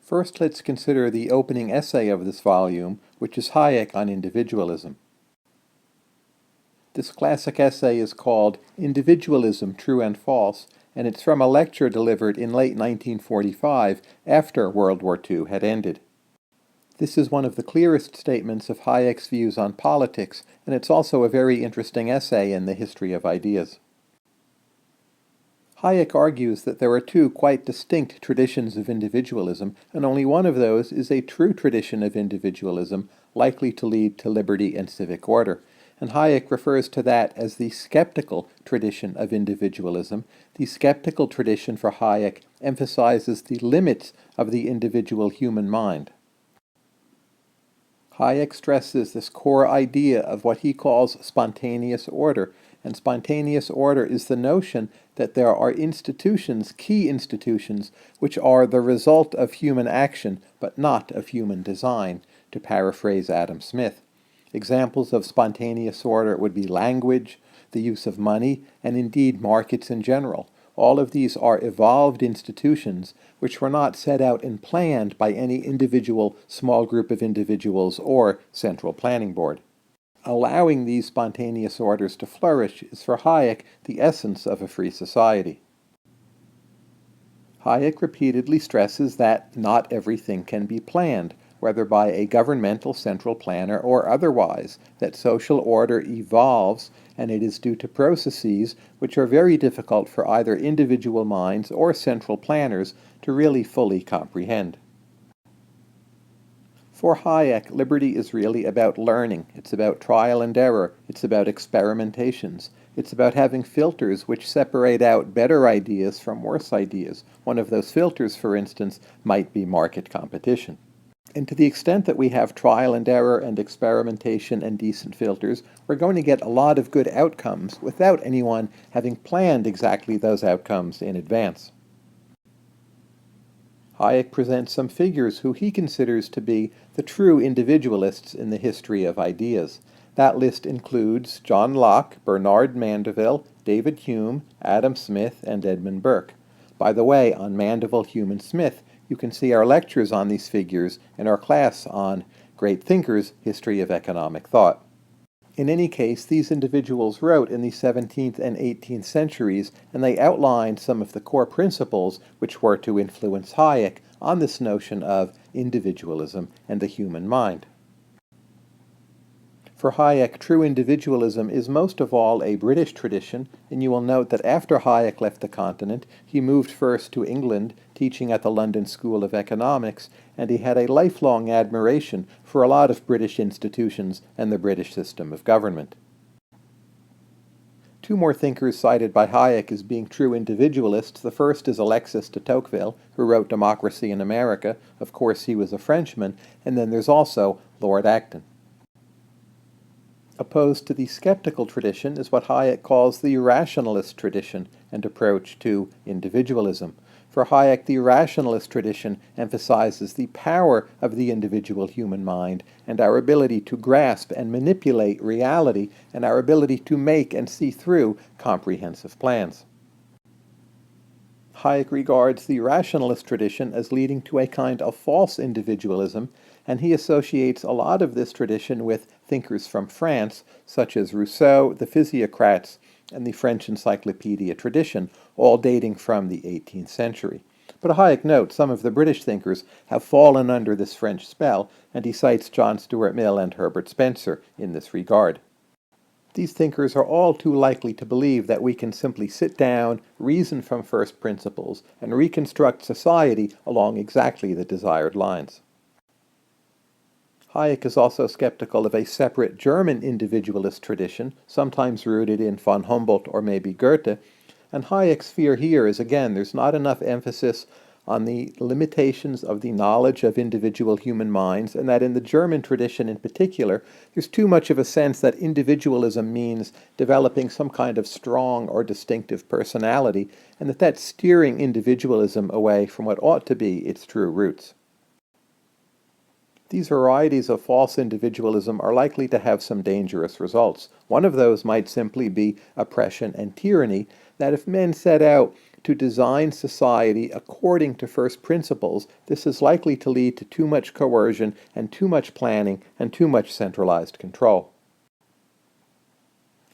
First, let's consider the opening essay of this volume, which is Hayek on individualism. This classic essay is called Individualism, True and False, and it's from a lecture delivered in late 1945 after World War II had ended. This is one of the clearest statements of Hayek's views on politics, and it's also a very interesting essay in the history of ideas. Hayek argues that there are two quite distinct traditions of individualism, and only one of those is a true tradition of individualism, likely to lead to liberty and civic order. And Hayek refers to that as the skeptical tradition of individualism. The skeptical tradition for Hayek emphasizes the limits of the individual human mind. Hayek stresses this core idea of what he calls spontaneous order, and spontaneous order is the notion that there are institutions, key institutions, which are the result of human action, but not of human design, to paraphrase Adam Smith. Examples of spontaneous order would be language, the use of money, and indeed markets in general. All of these are evolved institutions which were not set out and planned by any individual small group of individuals or central planning board. Allowing these spontaneous orders to flourish is for Hayek the essence of a free society. Hayek repeatedly stresses that not everything can be planned, whether by a governmental central planner or otherwise, that social order evolves, and it is due to processes which are very difficult for either individual minds or central planners to really fully comprehend. For Hayek, liberty is really about learning. It's about trial and error. It's about experimentations. It's about having filters which separate out better ideas from worse ideas. One of those filters, for instance, might be market competition. And to the extent that we have trial and error and experimentation and decent filters, we're going to get a lot of good outcomes without anyone having planned exactly those outcomes in advance. Hayek presents some figures who he considers to be the true individualists in the history of ideas. That list includes John Locke, Bernard Mandeville, David Hume, Adam Smith, and Edmund Burke. By the way, on Mandeville, Hume, and Smith, you can see our lectures on these figures in our class on Great Thinkers, History of Economic Thought. In any case, these individuals wrote in the 17th and 18th centuries, and they outlined some of the core principles which were to influence Hayek on this notion of individualism and the human mind. For Hayek, true individualism is most of all a British tradition, and you will note that after Hayek left the continent, he moved first to England, teaching at the London School of Economics, and he had a lifelong admiration for a lot of British institutions and the British system of government. Two more thinkers cited by Hayek as being true individualists. The first is Alexis de Tocqueville, who wrote Democracy in America. Of course, he was a Frenchman. And then there's also Lord Acton. Opposed to the skeptical tradition is what Hayek calls the rationalist tradition and approach to individualism. For Hayek, the rationalist tradition emphasizes the power of the individual human mind and our ability to grasp and manipulate reality and our ability to make and see through comprehensive plans. Hayek regards the rationalist tradition as leading to a kind of false individualism, and he associates a lot of this tradition with thinkers from France, such as Rousseau, the Physiocrats, and the French encyclopedia tradition, all dating from the 18th century. But Hayek notes some of the British thinkers have fallen under this French spell, and he cites John Stuart Mill and Herbert Spencer in this regard. These thinkers are all too likely to believe that we can simply sit down, reason from first principles, and reconstruct society along exactly the desired lines. Hayek is also skeptical of a separate German individualist tradition, sometimes rooted in von Humboldt or maybe Goethe, and Hayek's fear here is, again, there's not enough emphasis on the limitations of the knowledge of individual human minds, and that in the German tradition in particular, there's too much of a sense that individualism means developing some kind of strong or distinctive personality, and that that's steering individualism away from what ought to be its true roots. These varieties of false individualism are likely to have some dangerous results. One of those might simply be oppression and tyranny, that if men set out to design society according to first principles, this is likely to lead to too much coercion and too much planning and too much centralized control.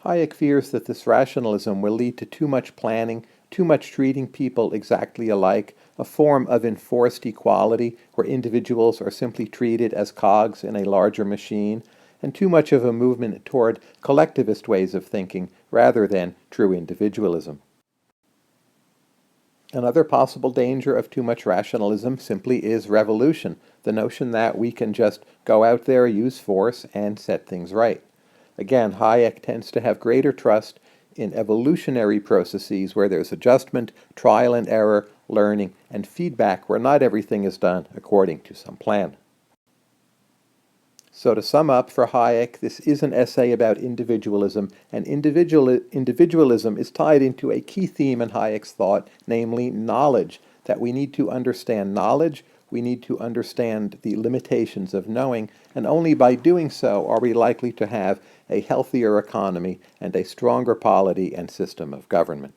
Hayek fears that this rationalism will lead to too much planning, too much treating people exactly alike, a form of enforced equality where individuals are simply treated as cogs in a larger machine, and too much of a movement toward collectivist ways of thinking rather than true individualism. Another possible danger of too much rationalism simply is revolution, the notion that we can just go out there, use force, and set things right. Again, Hayek tends to have greater trust in evolutionary processes where there's adjustment, trial and error, learning, and feedback where not everything is done according to some plan. So to sum up, for Hayek, this is an essay about individualism, and individualism is tied into a key theme in Hayek's thought, namely knowledge, that we need to understand knowledge, we need to understand the limitations of knowing, and only by doing so are we likely to have a healthier economy and a stronger polity and system of government.